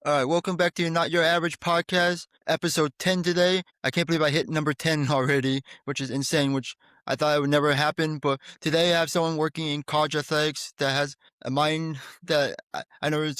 All right, welcome back to your Not Your Average podcast, episode 10 today. I can't believe I hit number 10 already, which is insane, which I thought it would never happen. But today I have someone working in college athletics that has a mind that I never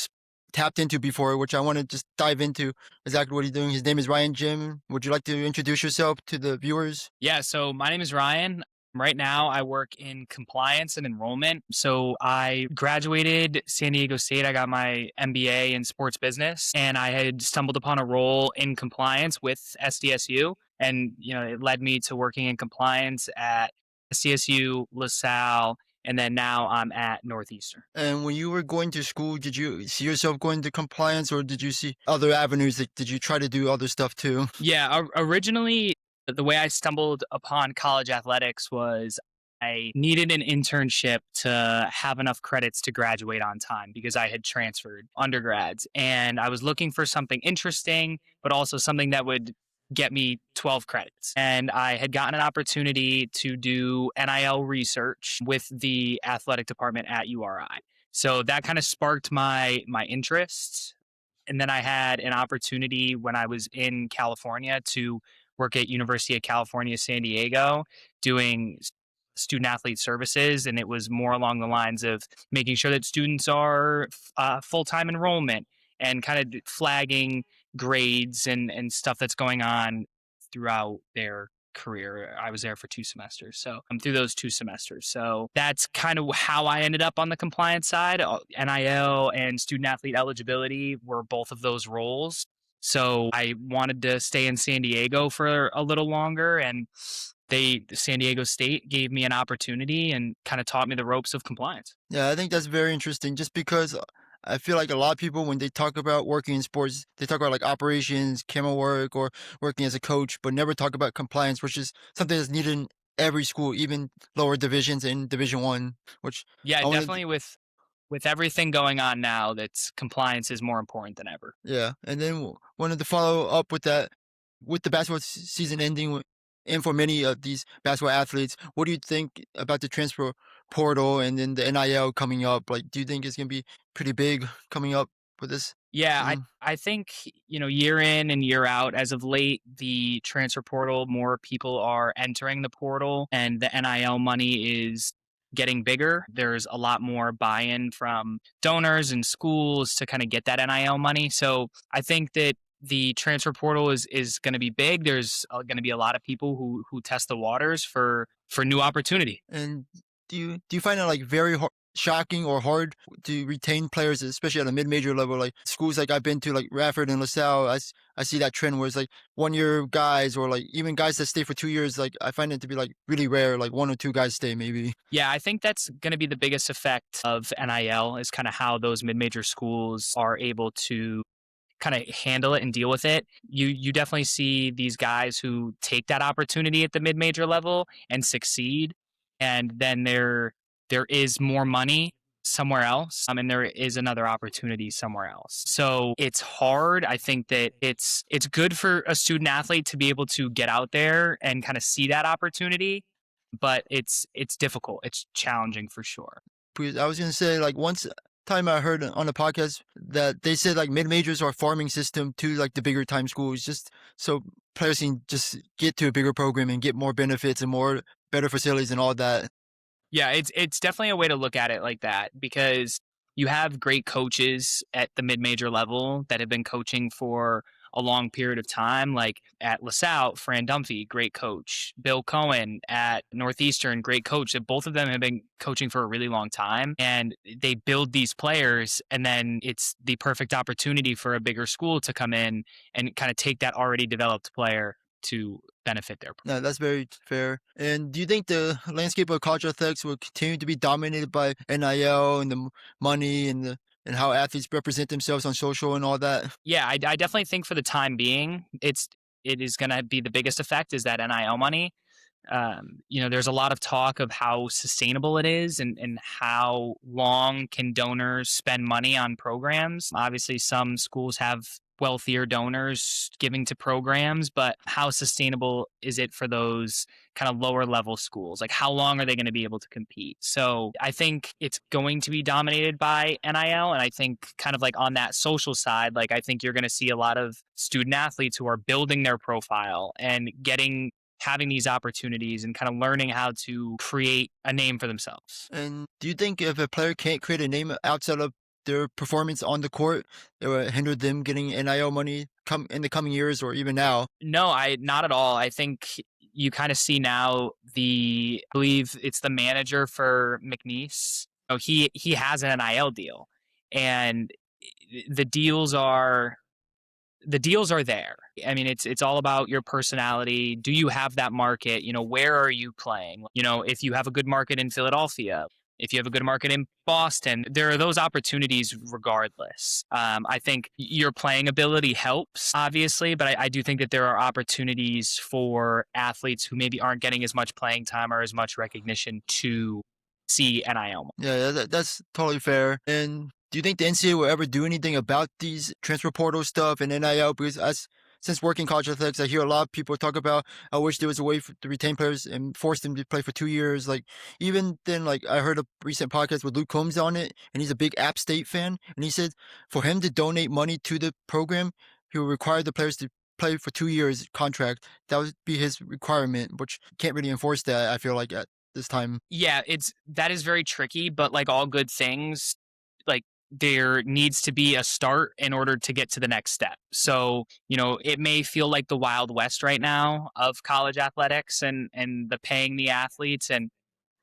tapped into before, which I want to just dive into exactly what he's doing. His name is Ryan Gemme. Would you like to introduce yourself to the viewers? Yeah, so my name is Ryan. Right now, I work in compliance and enrollment. So I graduated San Diego State. I got my MBA in sports business, and I had stumbled upon a role in compliance with SDSU. And, it led me to working in compliance at SDSU, LaSalle, and then now I'm at Northeastern. And when you were going to school, did you see yourself going to compliance or did you see other avenues? Did you try to do other stuff too? Yeah, originally, the way I stumbled upon college athletics was I needed an internship to have enough credits to graduate on time because I had transferred undergrads. And I was looking for something interesting, but also something that would get me 12 credits. And I had gotten an opportunity to do NIL research with the athletic department at URI. So that kind of sparked my interest. And then I had an opportunity when I was in California to work at University of California, San Diego, doing student athlete services. And it was more along the lines of making sure that students are full-time enrollment and kind of flagging grades and stuff that's going on throughout their career. I was there for 2 semesters. So I'm through those 2 semesters. So that's kind of how I ended up on the compliance side. NIL and student athlete eligibility were both of those roles. So I wanted to stay in San Diego for a little longer, and San Diego State gave me an opportunity and kind of taught me the ropes of compliance. Yeah, I think that's very interesting just because I feel like a lot of people, when they talk about working in sports, they talk about like operations, camera work, or working as a coach, but never talk about compliance, which is something that's needed in every school, even lower divisions in Division One, which Yeah, I wanted, definitely with everything going on now, that's compliance is more important than ever. yeah. And then wanted to follow up with that, with the basketball season ending, and for many of these basketball athletes, what do you think about the transfer portal and then the NIL coming up? Like, do you think it's going to be pretty big coming up for this Yeah, season? I think, year in and year out, as of late, the transfer portal, more people are entering the portal and the NIL money is getting bigger. There's a lot more buy-in from donors and schools to kind of get that NIL money. So I think that the transfer portal is going to be big. There's going to be a lot of people who test the waters for new opportunity. And do you find it like very shocking or hard to retain players, especially at a mid-major level? Like schools like I've been to, like Radford and LaSalle, I see that trend where it's like 1 year guys or like even guys that stay for 2 years. Like I find it to be like really rare. Like one or two guys stay maybe. Yeah, I think that's going to be the biggest effect of NIL is kind of how those mid-major schools are able to kind of handle it and deal with it. You definitely see these guys who take that opportunity at the mid-major level and succeed, and then there is more money somewhere else, and there is another opportunity somewhere else. So it's hard. I think that it's good for a student athlete to be able to get out there and kind of see that opportunity, but it's difficult. It's challenging for sure. Because I was gonna say, like, once time I heard on the podcast that they said like mid majors are a farming system to like the bigger time schools, just so players can just get to a bigger program and get more benefits and more better facilities and all that. Yeah, it's definitely a way to look at it like that because you have great coaches at the mid-major level that have been coaching for a long period of time. Like at LaSalle, Fran Dunphy, great coach. Bill Cohen at Northeastern, great coach. Both of them have been coaching for a really long time, and they build these players, and then it's the perfect opportunity for a bigger school to come in and kind of take that already developed player to benefit their. No, that's very fair. And do you think the landscape of college athletics will continue to be dominated by NIL and the money and the and how athletes represent themselves on social and all that? Yeah, I definitely think for the time being, it is going to be the biggest effect is that NIL money. There's a lot of talk of how sustainable it is and how long can donors spend money on programs. Obviously, some schools have wealthier donors giving to programs, but how sustainable is it for those kind of lower level schools? Like, how long are they going to be able to compete? So I think it's going to be dominated by NIL. And I think, kind of like on that social side, like, I think you're going to see a lot of student athletes who are building their profile and having these opportunities and kind of learning how to create a name for themselves. And do you think if a player can't create a name outside of their performance on the court, it will hinder them getting NIL money come in the coming years or even now? No, I not at all. I think you kind of see now I believe it's the manager for McNeese. Oh, he has an NIL deal, and the deals are the deals are there. I mean, it's all about your personality. Do you have that market? Where are you playing? If you have a good market in Philadelphia, if you have a good market in Boston, there are those opportunities regardless. I think your playing ability helps, obviously, but I do think that there are opportunities for athletes who maybe aren't getting as much playing time or as much recognition to see NIL. Yeah, that's totally fair. And do you think the NCAA will ever do anything about these transfer portal stuff and NIL? Because since working college athletics, I hear a lot of people talk about, I wish there was a way to retain players and force them to play for 2 years. Like, even then, like, I heard a recent podcast with Luke Combs on it, and he's a big App State fan. And he said for him to donate money to the program, he will require the players to play for 2 years contract. That would be his requirement, which can't really enforce that, I feel like, at this time. Yeah, that is very tricky, but like all good things, like there needs to be a start in order to get to the next step. So, it may feel like the Wild West right now of college athletics and the paying the athletes,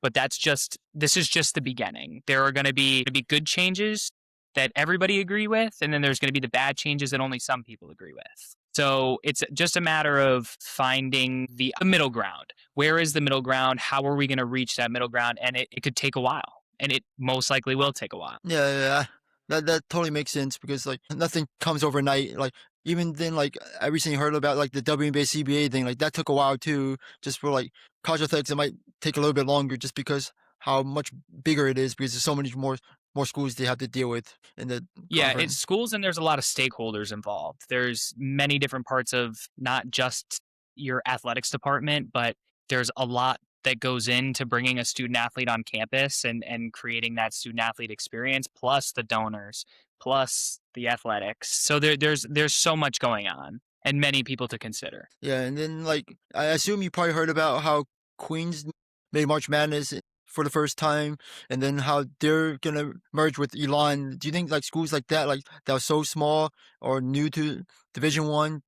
but this is just the beginning. There are going to be good changes that everybody agree with, and then there's going to be the bad changes that only some people agree with. So it's just a matter of finding the middle ground. Where is the middle ground? How are we going to reach that middle ground? And it could take a while, and it most likely will take a while. Yeah. That totally makes sense because like nothing comes overnight. Like even then, like I recently heard about like the WNBA CBA thing. Like that took a while too. Just for like college athletics, it might take a little bit longer just because how much bigger it is because there's so many more schools they have to deal with in the Yeah, it's conference. schools and there's a lot of stakeholders involved. There's many different parts of not just your athletics department, but there's a lot that goes into bringing a student athlete on campus and creating that student athlete experience, plus the donors, plus the athletics. So there's so much going on and many people to consider. Yeah, and then like I assume you probably heard about how Queens made March Madness for the first time, and then how they're gonna merge with Elon. Do you think like schools like that are so small or new to Division 1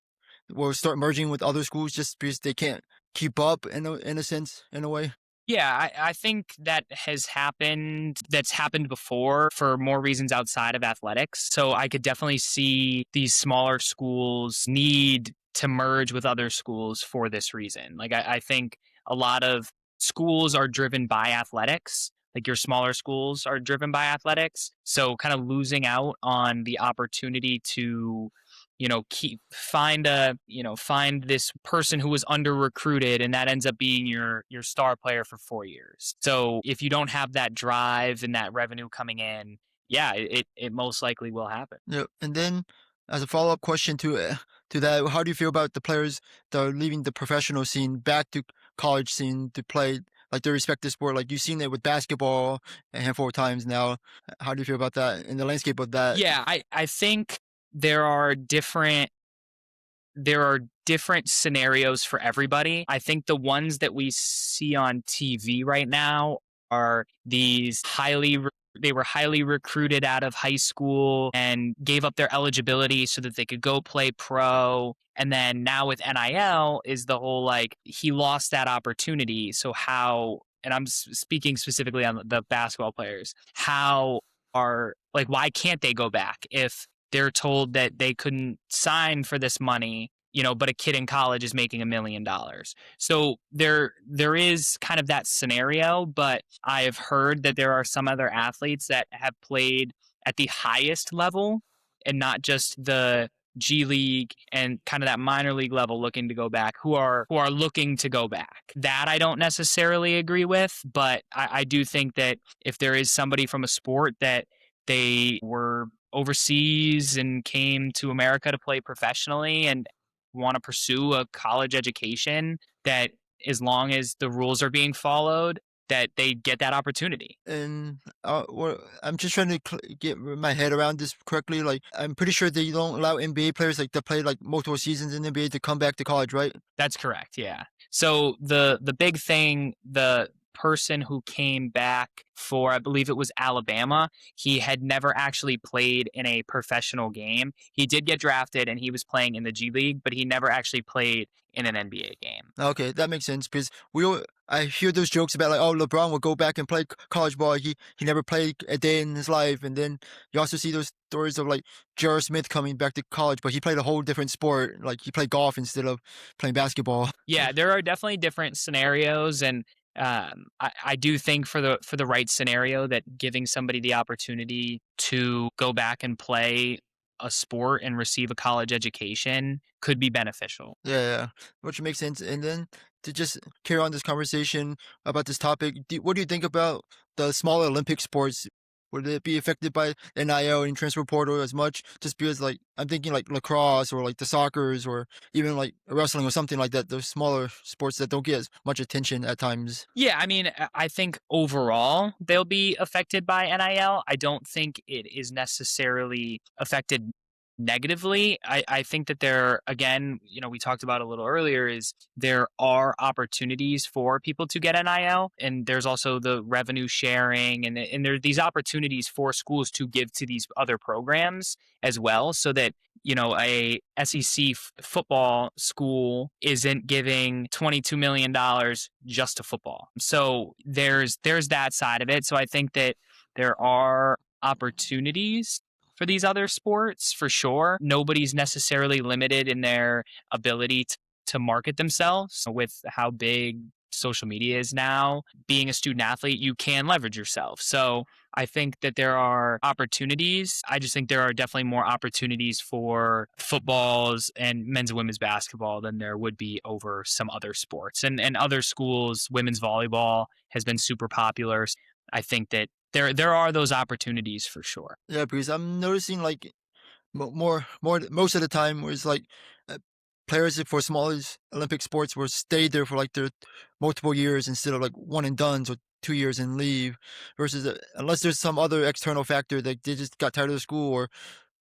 will start merging with other schools just because they can't keep up in a sense, in a way? Yeah, I think that's happened before for more reasons outside of athletics. So I could definitely see these smaller schools need to merge with other schools for this reason. Like, I think a lot of schools are driven by athletics. Like, your smaller schools are driven by athletics. So kind of losing out on the opportunity to find this person who was under recruited, and that ends up being your star player for 4 years. So if you don't have that drive and that revenue coming in, yeah, it most likely will happen. Yeah, and then as a follow-up question to that, how do you feel about the players that are leaving the professional scene back to college scene to play like their respective sport? Like you've seen it with basketball a handful of times now. How do you feel about that in the landscape of that? Yeah, I think there are different scenarios for everybody. I think the ones that we see on TV right now are these they were highly recruited out of high school and gave up their eligibility so that they could go play pro. And then now with NIL is the whole like he lost that opportunity. So how, and I'm speaking specifically on the basketball players, how are like, why can't they go back if they're told that they couldn't sign for this money, but a kid in college is making $1 million. So there is kind of that scenario, but I have heard that there are some other athletes that have played at the highest level and not just the G League and kind of that minor league level looking to go back, who are looking to go back. That I don't necessarily agree with, but I do think that if there is somebody from a sport that they were overseas and came to America to play professionally and want to pursue a college education, that as long as the rules are being followed, that they get that opportunity. And I'm just trying to get my head around this correctly. Like, I'm pretty sure they don't allow NBA players like to play like multiple seasons in the NBA to come back to college, right? That's correct, yeah. So the big thing, the person who came back for, I believe it was Alabama, he had never actually played in a professional game. He did get drafted and he was playing in the G League, but he never actually played in an NBA game. Okay, that makes sense because I hear those jokes about like, oh, LeBron will go back and play college ball. He never played a day in his life, and then you also see those stories of like J.R. Smith coming back to college, but he played a whole different sport. Like he played golf instead of playing basketball. Yeah, there are definitely different scenarios, and I do think for the right scenario, that giving somebody the opportunity to go back and play a sport and receive a college education could be beneficial. Yeah, which makes sense. And then to just carry on this conversation about this topic, what do you think about the smaller Olympic sports? Would it be affected by NIL and transfer portal as much? Just because, like, I'm thinking like lacrosse or like the soccer's or even like wrestling or something like that. Those smaller sports that don't get as much attention at times. Yeah, I mean, I think overall they'll be affected by NIL. I don't think it is necessarily affected negatively. I think that there, again, we talked about a little earlier, is there are opportunities for people to get NIL, and there's also the revenue sharing, and there are these opportunities for schools to give to these other programs as well, so that a SEC football school isn't giving $22 million just to football. So there's that side of it. So I think that there are opportunities for these other sports for sure. Nobody's necessarily limited in their ability to market themselves. So with how big social media is now, being a student athlete, you can leverage yourself. So I think that there are opportunities. I just think there are definitely more opportunities for footballs and men's and women's basketball than there would be over some other sports. And other schools, women's volleyball has been super popular. I think that there are those opportunities for sure. Yeah, because I'm noticing like more most of the time where it's like uh, players for smallest Olympic sports will stay there for like their multiple years instead of like one and done or 2 years and leave versus unless there's some other external factor that they just got tired of the school or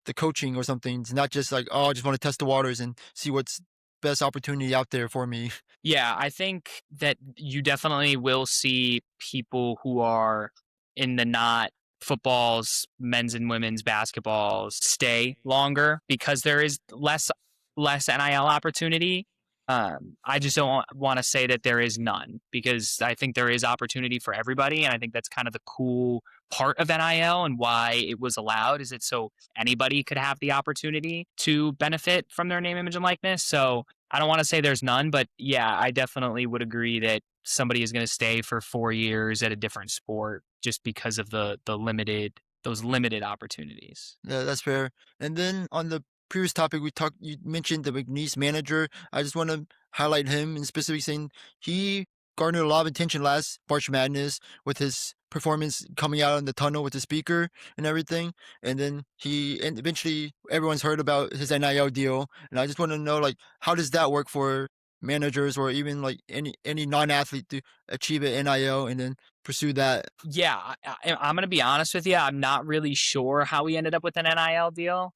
the coaching or something. It's not just like, oh, I just want to test the waters and see what's best opportunity out there for me. Yeah, I think that you definitely will see people who are in the not footballs, men's and women's basketballs stay longer because there is less NIL opportunity. I just don't want to say that there is none, because I think there is opportunity for everybody, and I think that's kind of the cool part of NIL and why it was allowed, is it so anybody could have the opportunity to benefit from their name, image, and likeness. So I don't want to say there's none, but yeah, I definitely would agree that somebody is going to stay for 4 years at a different sport just because of the limited those limited opportunities. Yeah, that's fair. And then on the previous topic you mentioned the McNeese manager. I just want to highlight him in specific, saying he garnered a lot of attention last March Madness with his performance coming out in the tunnel with the speaker and everything. And then and eventually everyone's heard about his NIL deal. And I just want to know, like, how does that work for managers or even like any non-athlete to achieve an NIL and then pursue that? Yeah, I'm going to be honest with you. I'm not really sure how we ended up with an NIL deal.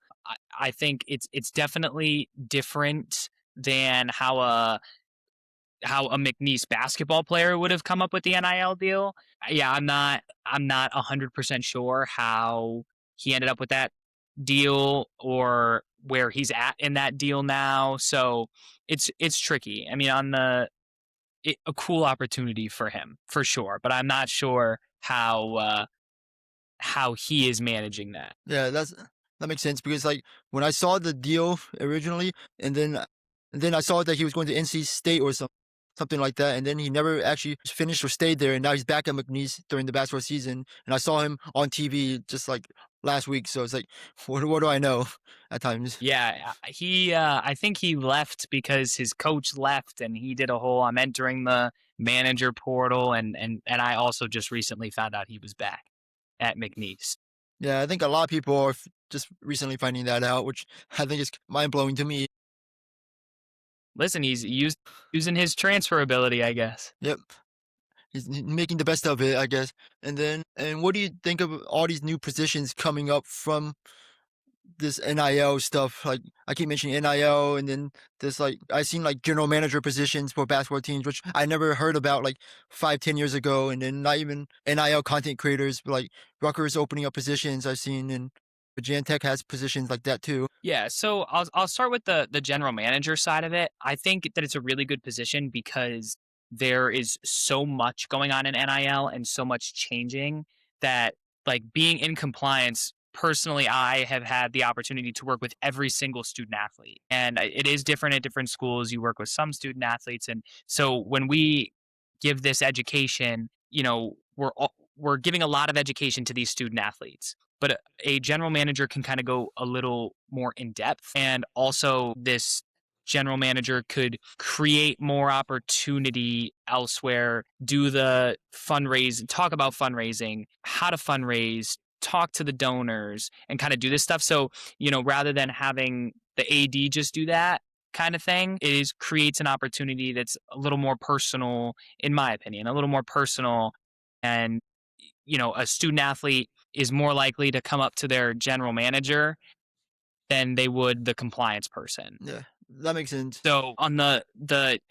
I think it's definitely different than how a McNeese basketball player would have come up with the NIL deal. Yeah, I'm not 100% sure how he ended up with that deal or where he's at in that deal now. So it's tricky. I mean, a cool opportunity for him for sure, but I'm not sure how he is managing that. Yeah, that makes sense because like when I saw the deal originally, and then I saw that he was going to NC State or something like that, and then he never actually finished or stayed there, and now he's back at McNeese during the basketball season, and I saw him on TV just like last week, so it's like, what do I know at times? Yeah, I think he left because his coach left, and he did a whole I'm entering the manager portal, and I also just recently found out he was back at McNeese. Yeah, I think a lot of people are just recently finding that out, which I think is mind blowing to me. Listen, using his transfer ability, I guess. Yep. He's making the best of it, I guess. And what do you think of all these new positions coming up from this NIL stuff? Like I keep mentioning NIL, and then there's like I seen like general manager positions for basketball teams, which I never heard about like 5, 10 years ago. And then not even NIL content creators, but like Rutgers opening up positions I've seen, and Virginia Tech has positions like that too. Yeah, so I'll start with the general manager side of it. I think that it's a really good position because there is so much going on in NIL and so much changing that like being in compliance personally I have had the opportunity to work with every single student athlete. And it is different at different schools. You work with some student athletes and so when we give this education, we're giving a lot of education to these student athletes but a general manager can kind of go a little more in depth. And also, this general manager could create more opportunity elsewhere, do the fundraise, talk about fundraising, how to fundraise, talk to the donors, and kind of do this stuff. So, rather than having the AD just do that, kind of thing it is creates an opportunity that's a little more personal in my opinion a little more personal and a student athlete is more likely to come up to their general manager than they would the compliance person. Yeah, that makes sense. So on the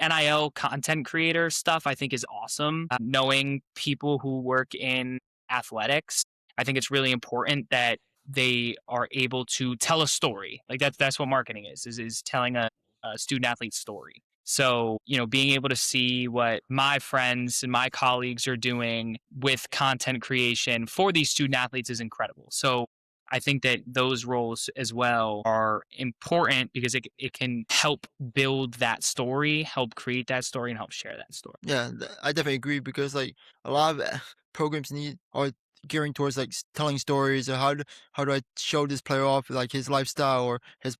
NIL content creator stuff, I think is awesome. Knowing people who work in athletics, I think it's really important that they are able to tell a story. Like that's what marketing is telling a student athlete story. So, being able to see what my friends and my colleagues are doing with content creation for these student athletes is incredible. So, I think that those roles as well are important because it can help build that story, help create that story, and help share that story. Yeah, I definitely agree because like a lot of programs need are gearing towards like telling stories or how do I show this player off like his lifestyle or his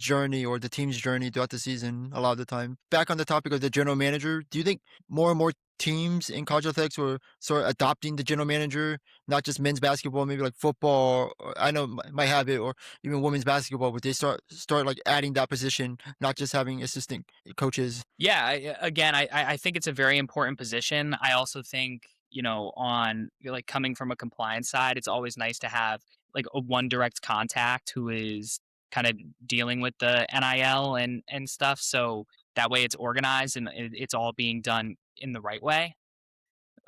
journey or the team's journey throughout the season a lot of the time. Back on the topic of the general manager, do you think more and more teams in college athletics were sort of adopting the general manager, not just men's basketball, maybe like football, or I know might have it, or even women's basketball, but they start like adding that position, not just having assistant coaches. Yeah, again, I think it's a very important position. I also think on like coming from a compliance side, it's always nice to have like a one direct contact who is kind of dealing with the NIL and stuff. So that way, it's organized and it's all being done in the right way.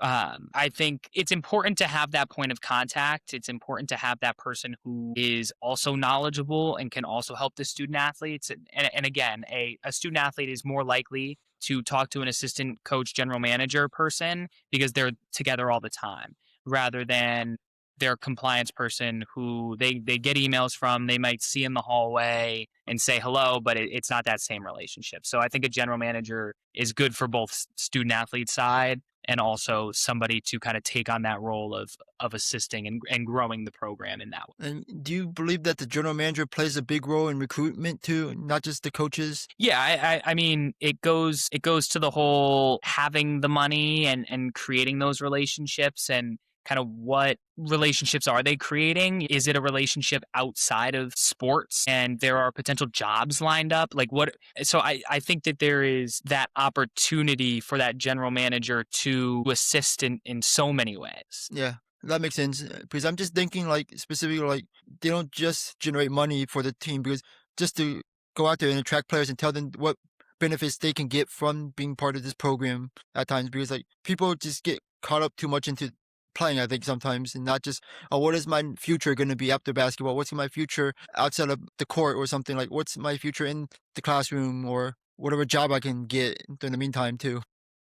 I think it's important to have that point of contact. It's important to have that person who is also knowledgeable and can also help the student athletes. And again, a student athlete is more likely to talk to an assistant coach, general manager person because they're together all the time rather than their compliance person who they get emails from, they might see in the hallway and say hello, but it's not that same relationship. So I think a general manager is good for both student athlete side and also somebody to kind of take on that role of assisting and growing the program in that way. And do you believe that the general manager plays a big role in recruitment too, not just the coaches? Yeah, I mean it goes to the whole having the money and creating those relationships and kind of what relationships are they creating? Is it a relationship outside of sports and there are potential jobs lined up? Like what so I think that there is that opportunity for that general manager to assist in so many ways. Yeah, that makes sense. Because I'm just thinking like specifically like they don't just generate money for the team because just to go out there and attract players and tell them what benefits they can get from being part of this program at times because like people just get caught up too much into playing, I think sometimes, and not just, oh, what is my future going to be after basketball? What's my future outside of the court or something like what's my future in the classroom or whatever job I can get in the meantime too.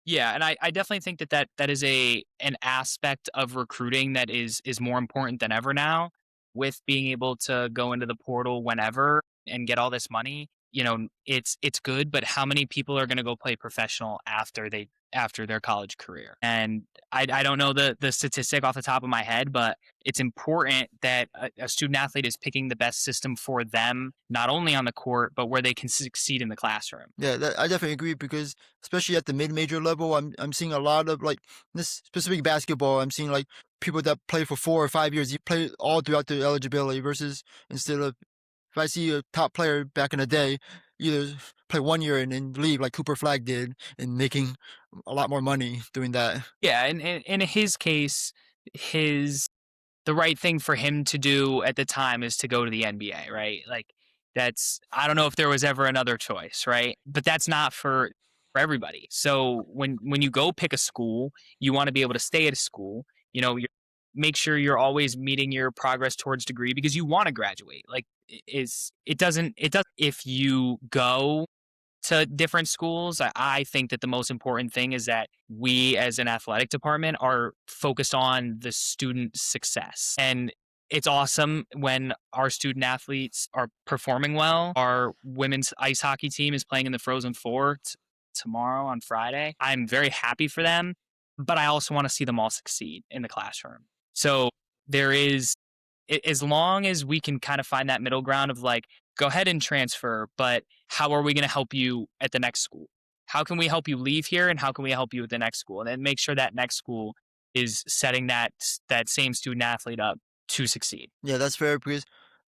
Yeah, and I definitely think that is an aspect of recruiting that is more important than ever now with being able to go into the portal whenever and get all this money. It's good, but how many people are going to go play professional after they after their college career. And I don't know the statistic off the top of my head, but it's important that a student athlete is picking the best system for them, not only on the court, but where they can succeed in the classroom. Yeah, I definitely agree because especially at the mid-major level, I'm seeing a lot of like this specific basketball. I'm seeing like people that play for 4 or 5 years, you play all throughout the eligibility versus instead of if I see a top player back in the day, either play 1 year and then leave like Cooper Flag did and making a lot more money doing that. Yeah, and in his case, his the right thing for him to do at the time is to go to the NBA, right? Like that's I don't know if there was ever another choice, right? But that's not for everybody. So when you go pick a school, you want to be able to stay at a school. You know, make sure you're always meeting your progress towards degree because you want to graduate. Like is it does if you go to different schools. I think that the most important thing is that we as an athletic department are focused on the student success. And it's awesome when our student athletes are performing well. Our women's ice hockey team is playing in the Frozen Four tomorrow on Friday. I'm very happy for them, but I also want to see them all succeed in the classroom. So there is as long as we can kind of find that middle ground of like, go ahead and transfer, but how are we going to help you at the next school? How can we help you leave here and how can we help you at the next school? And then make sure that next school is setting that same student athlete up to succeed. Yeah, that's fair because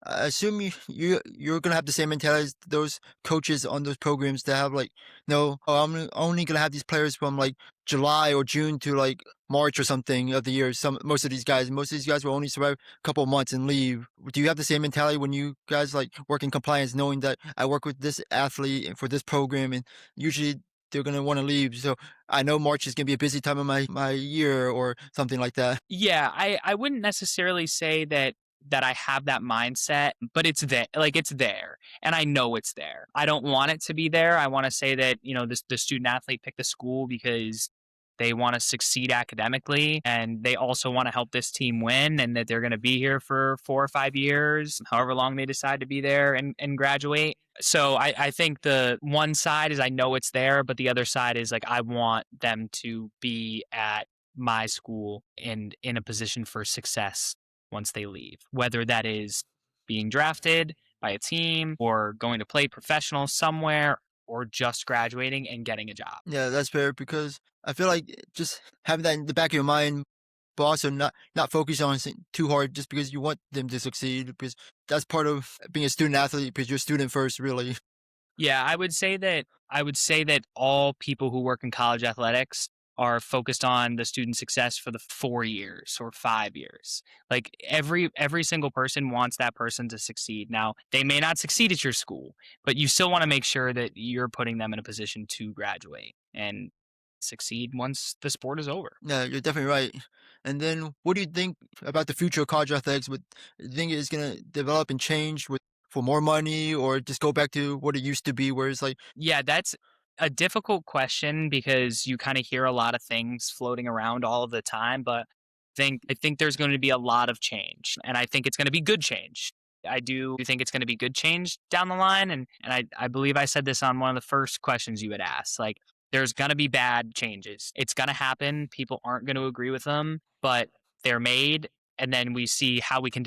I assume you're gonna have the same mentality as those coaches on those programs that have like, no, oh, I'm only gonna have these players from like July or June to like March or something of the year. Most of these guys will only survive a couple of months and leave. Do you have the same mentality when you guys like work in compliance, knowing that I work with this athlete and for this program, and usually they're gonna want to leave. So I know March is gonna be a busy time of my year or something like that. Yeah, I wouldn't necessarily say that I have that mindset, but it's there. Like it's there, and I know it's there. I don't want it to be there. I want to say that the student athlete picked the school because they want to succeed academically, and they also want to help this team win, and that they're going to be here for 4 or 5 years, however long they decide to be there and graduate. So I think the one side is I know it's there, but the other side is like I want them to be at my school and in a position for success once they leave, whether that is being drafted by a team or going to play professional somewhere or just graduating and getting a job. Yeah, that's fair because I feel like just having that in the back of your mind, but also not focus on it too hard just because you want them to succeed because that's part of being a student athlete because you're student first, really. Yeah, I would say that all people who work in college athletics are focused on the student success for the 4 years or 5 years. Like every single person wants that person to succeed. Now, they may not succeed at your school, but you still want to make sure that you're putting them in a position to graduate and succeed once the sport is over. Yeah, you're definitely right. And then what do you think about the future of college athletics? Would you think it's gonna develop and change with for more money or just go back to what it used to be where it's like Yeah, that's a difficult question because you kind of hear a lot of things floating around all of the time, but I think there's going to be a lot of change, and I think it's going to be good change. I do think it's going to be good change down the line, and I believe I said this on one of the first questions you had asked. Like, there's going to be bad changes. It's going to happen. People aren't going to agree with them, but they're made, and then we see how we can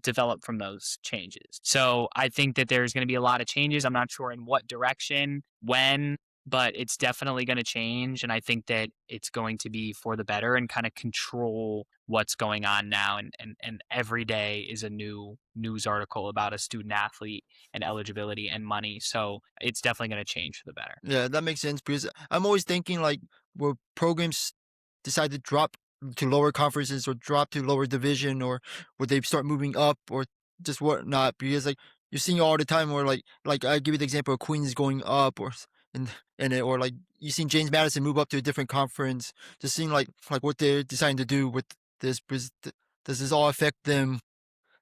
develop from those changes. So I think that there's going to be a lot of changes. I'm not sure in what direction, when, but it's definitely going to change. And I think that it's going to be for the better and kind of control what's going on now. And every day is a new news article about a student athlete and eligibility and money. So it's definitely going to change for the better. yeah, that makes sense because I'm always thinking like will programs decide to drop to lower conferences or drop to lower division or would they start moving up or just whatnot? Because like you're seeing all the time where like I give you the example of Queens going up or and it, or like you seen James Madison move up to a different conference. Just seeing like what they're deciding to do with this. Does this all affect them?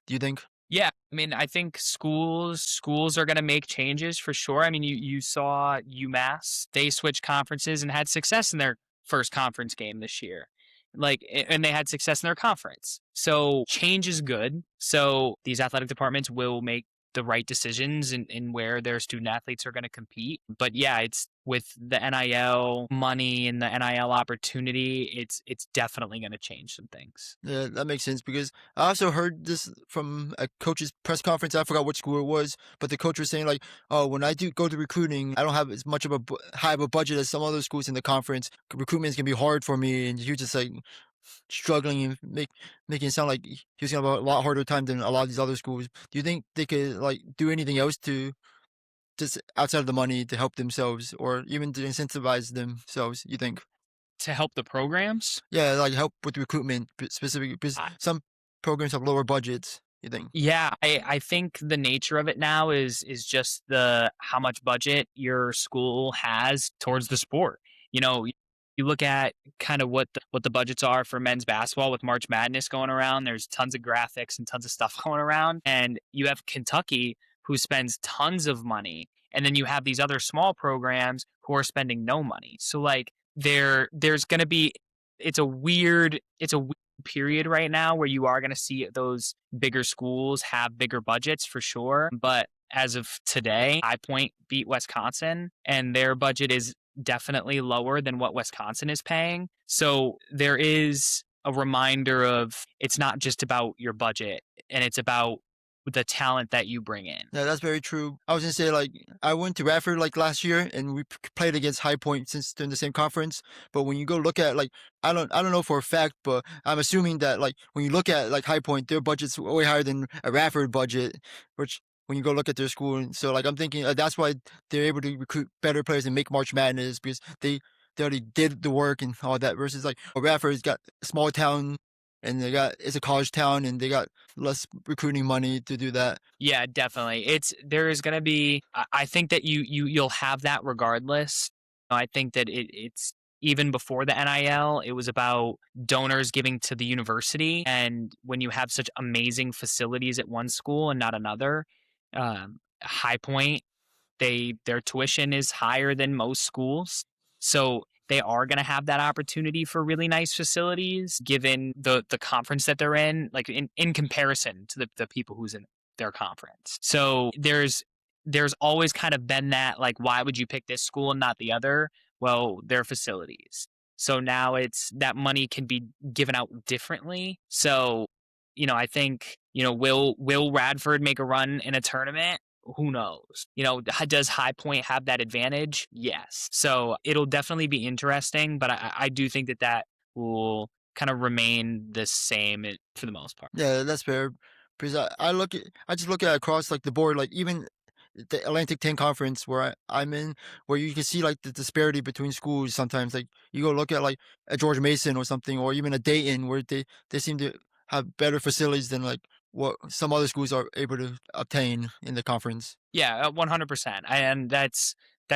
Do you think? Yeah, I mean, I think schools are going to make changes for sure. I mean, you saw UMass; they switched conferences and had success in their first conference game this year. Like, and they had success in their conference. So change is good. So these athletic departments will make the right decisions in where their student athletes are going to compete. But yeah, it's with the NIL money and the NIL opportunity, it's definitely going to change some things. Yeah, that makes sense because I also heard this from a coach's press conference. I forgot what school it was, but the coach was saying like, "Oh, when I do go to recruiting, I don't have as much of a high of a budget as some other schools in the conference. Recruitment is gonna be hard for me." And he was just like struggling and making it sound like he was gonna have a lot harder time than a lot of these other schools. Do you think they could like do anything else to just outside of the money to help themselves, or even to incentivize themselves? You think? To help the programs, Yeah, like help with recruitment specifically because some programs have lower budgets, you think? yeah, I think the nature of it now is just the how much budget your school has towards the sport. You know, you look at kind of what the budgets are for men's basketball with March Madness going around. There's tons of graphics and tons of stuff going around, and you have Kentucky who spends tons of money, and then you have these other small programs who are spending no money. So like there's going to be it's a weird period right now where you are going to see those bigger schools have bigger budgets for sure. But as of today, High Point beat Wisconsin, and their budget is definitely lower than what Wisconsin is paying. So there is a reminder of it's not just about your budget, and it's about the talent that you bring in. Yeah, that's very true. I was gonna say like I went to Radford like last year and we played against High Point since they're in the same conference. But when you go look at like I don't know for a fact, but I'm assuming that like when you look at like High Point, their budget's way higher than a Radford budget, which when you go look at their school, and so like I'm thinking that's why they're able to recruit better players and make March Madness because they already did the work and all that. Versus like Radford's got a small town and they got it's a college town and they got less recruiting money to do that. Yeah, definitely. It's there is going to be. I think that you'll have that regardless. I think that it's even before the NIL, it was about donors giving to the university, and when you have such amazing facilities at one school and not another, High Point their tuition is higher than most schools. So they are going to have that opportunity for really nice facilities given the conference that they're in, like in comparison to the people who's in their conference. So there's always kind of been that like why would you pick this school and not the other? Well, their facilities. So now it's that money can be given out differently. So, I think, will Radford make a run in a tournament? Who knows? Does High Point have that advantage? Yes. So it'll definitely be interesting, but I do think that will kind of remain the same for the most part. Yeah, that's fair. Because I just look at across like the board, like even the Atlantic 10 conference where I'm in, where you can see like the disparity between schools sometimes. Like you go look at like a George Mason or something, or even a Dayton where they seem to have better facilities than like what some other schools are able to obtain in the conference. Yeah, 100%. And that's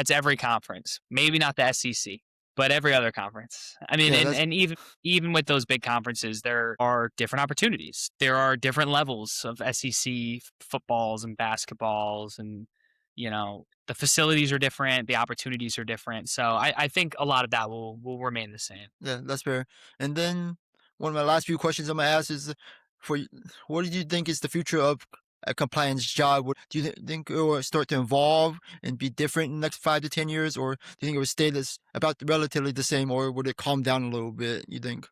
every conference. Maybe not the SEC, but every other conference. I mean, Yeah, and even with those big conferences, there are different opportunities. There are different levels of SEC footballs and basketballs, and the facilities are different, the opportunities are different. So I think a lot of that will remain the same. that's fair. And then one of my last few questions I'm gonna ask is for what do you think is the future of a compliance job? Do you think it will start to evolve and be different in the next 5 to 10 years, or do you think it will stay this about relatively the same, or would it calm down a little bit? You think?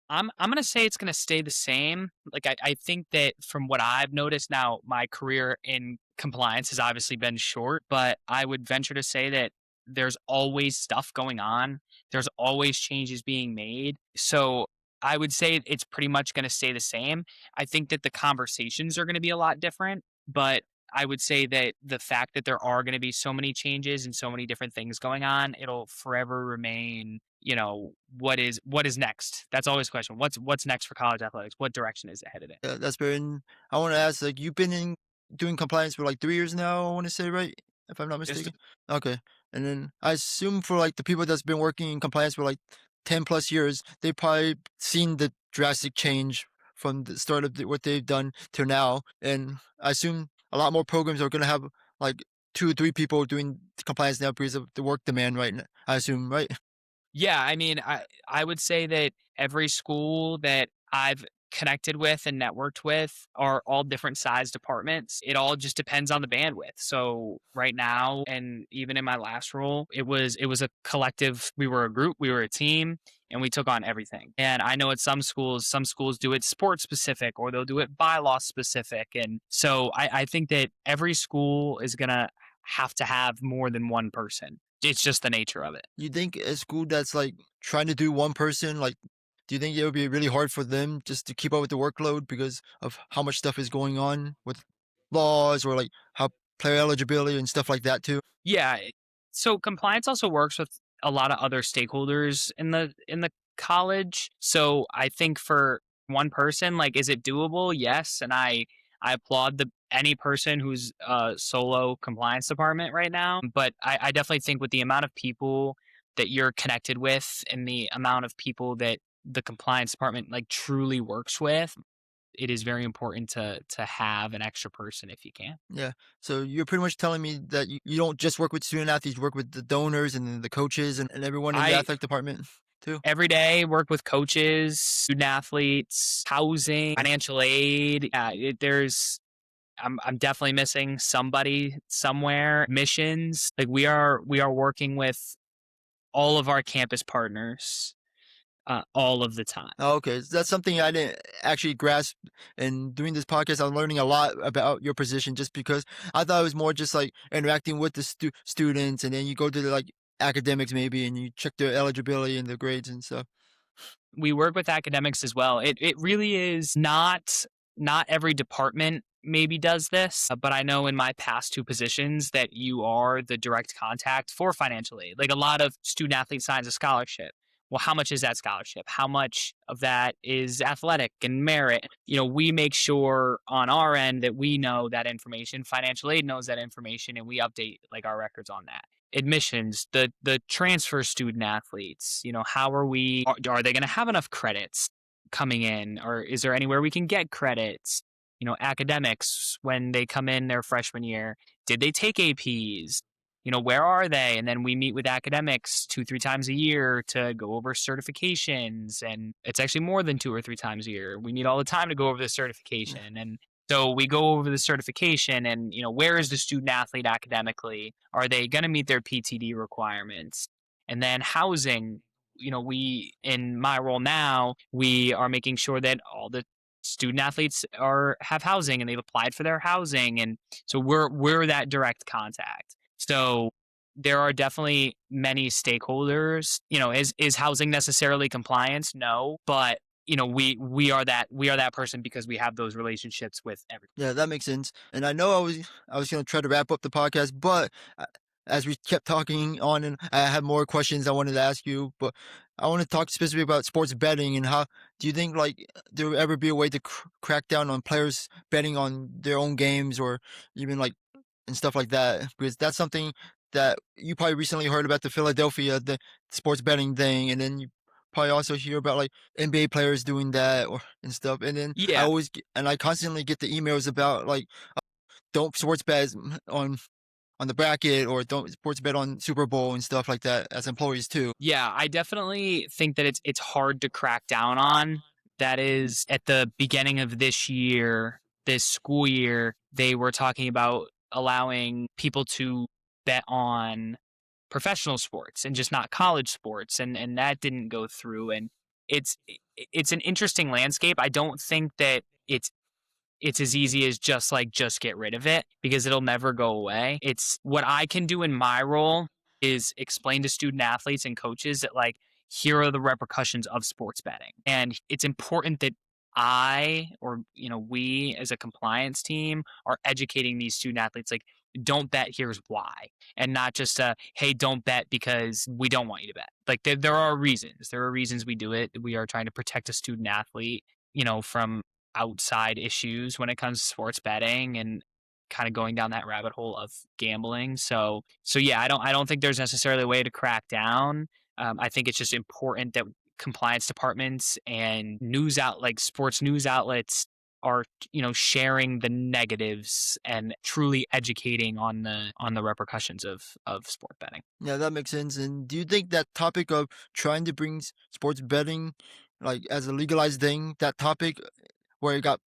I'm gonna say it's gonna stay the same. Like I think that from what I've noticed now, my career in compliance has obviously been short, but I would venture to say that there's always stuff going on. There's always changes being made. So I would say it's pretty much gonna stay the same. I think that the conversations are gonna be a lot different, but I would say that the fact that there are gonna be so many changes and so many different things going on, it'll forever remain what is next? That's always the question. What's next for college athletics? What direction is it headed in? Yeah, that's fair. And I want to ask, like, you've been in doing compliance for like 3 years now. I want to say, right? If I'm not Just mistaken. Okay. And then I assume for like the people that's been working in compliance for like 10 plus years, they probably seen the drastic change from the start of what they've done to now. And I assume a lot more programs are going to have like 2 or 3 people doing compliance now because of the work demand right now. I assume, right? Yeah, I mean, I would say that every school that I've connected with and networked with are all different size departments. It all just depends on the bandwidth. So right now, and even in my last role, it was a collective. We were a group, we were a team, and we took on everything. And I know at some schools do it sports specific or they'll do it bylaw specific. And so I think that every school is gonna have to have more than one person. It's just the nature of it. You think a school that's like trying to do one person, like, do you think it would be really hard for them just to keep up with the workload because of how much stuff is going on with laws or like how player eligibility and stuff like that too? Yeah. So compliance also works with a lot of other stakeholders in the college. So I think for one person, like, is it doable? Yes, and I applaud the any person who's solo compliance department right now. But I definitely think with the amount of people that you're connected with and the amount of people that the compliance department like truly works with, it is very important to have an extra person if you can. Yeah. So you're pretty much telling me that you don't just work with student athletes, you work with the donors and then the coaches and everyone in the I athletic department too? every day work with coaches, student athletes, housing, financial aid. I'm definitely missing somebody somewhere. Missions. Like we are working with all of our campus partners all of the time. Oh, okay. So that's something I didn't actually grasp. And doing this podcast, I'm learning a lot about your position just because I thought it was more just like interacting with the students and then you go to the like academics maybe and you check their eligibility and their grades and stuff. We work with academics as well. It really is not every department maybe does this, but I know in my past two positions that you are the direct contact for financial aid. Like a lot of student athlete signs a scholarship. Well, how much is that scholarship? How much of that is athletic and merit? We make sure on our end that we know that information. Financial aid knows that information, and we update like our records on that. Admissions, the transfer student athletes, how are they going to have enough credits coming in, or is there anywhere we can get credits? Academics, when they come in their freshman year, did they take APs? Where are they? And then we meet with academics 2-3 times a year to go over certifications, and it's actually more than 2 or 3 times a year. We meet all the time to go over the certification. And so we go over the certification and, where is the student athlete academically? Are they going to meet their PTD requirements? And then housing, in my role now, we are making sure that all the student athletes have housing and they've applied for their housing. And so we're that direct contact. So there are definitely many stakeholders. Is housing necessarily compliance? No, but we are that person because we have those relationships with everyone. Yeah, that makes sense. And I know I was gonna try to wrap up the podcast, but as we kept talking on, and I had more questions I wanted to ask you, but I want to talk specifically about sports betting and how do you think like there will ever be a way to crack down on players betting on their own games or even like and stuff like that? Because that's something that you probably recently heard about the sports betting thing, and then you probably also hear about like NBA players doing that or and stuff. And then Yeah, I constantly get the emails about like don't sports bet on the bracket or don't sports bet on Super Bowl and stuff like that as employees too. yeah, I definitely think that it's hard to crack down on. That is, at the beginning of this school year, they were talking about allowing people to bet on professional sports and just not college sports, and that didn't go through. And it's an interesting landscape. I don't think that it's as easy as just get rid of it because it'll never go away. It's what I can do in my role is explain to student athletes and coaches that like here are the repercussions of sports betting. And it's important that we as a compliance team are educating these student athletes like don't bet, here's why. And not just hey, don't bet because we don't want you to bet. Like there are reasons. There are reasons we do it. We are trying to protect a student athlete, from outside issues when it comes to sports betting and kind of going down that rabbit hole of gambling. So yeah, I don't think there's necessarily a way to crack down. I think it's just important that compliance departments and sports news outlets are sharing the negatives and truly educating on the repercussions of sport betting. Yeah, that makes sense. And do you think that topic of trying to bring sports betting like as a legalized thing, that topic where it got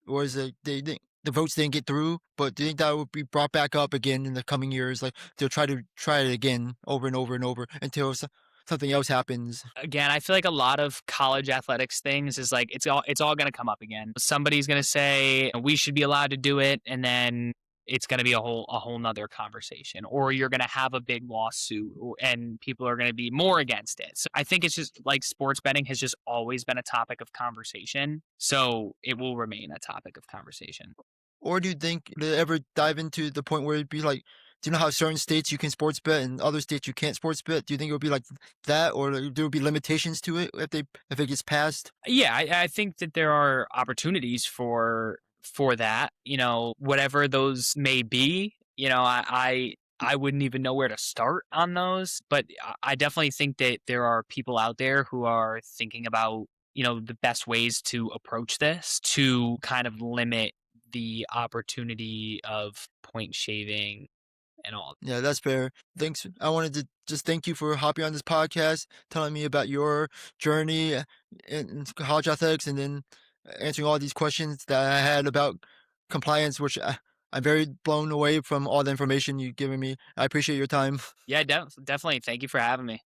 was the votes didn't get through, but do you think that would be brought back up again in the coming years? Like they'll try it again over and over and over until something else happens. Again, I feel like a lot of college athletics things is like it's all going to come up again. Somebody's going to say we should be allowed to do it, and then it's going to be a whole nother conversation, or you're going to have a big lawsuit, and people are going to be more against it. So I think it's just like sports betting has just always been a topic of conversation, so it will remain a topic of conversation. Or do you think they ever dive into the point where it'd be like, do you know how certain states you can sports bet and other states you can't sports bet? Do you think it would be like that, or like, there would be limitations to it if it gets passed? Yeah, I think that there are opportunities for that, whatever those may be. I wouldn't even know where to start on those, but I definitely think that there are people out there who are thinking about, the best ways to approach this to kind of limit the opportunity of point shaving and all. Yeah, that's fair. Thanks. I wanted to just thank you for hopping on this podcast, telling me about your journey in college athletics, and then answering all these questions that I had about compliance, which I'm very blown away from all the information you've given me. I appreciate your time. Yeah, definitely. Thank you for having me.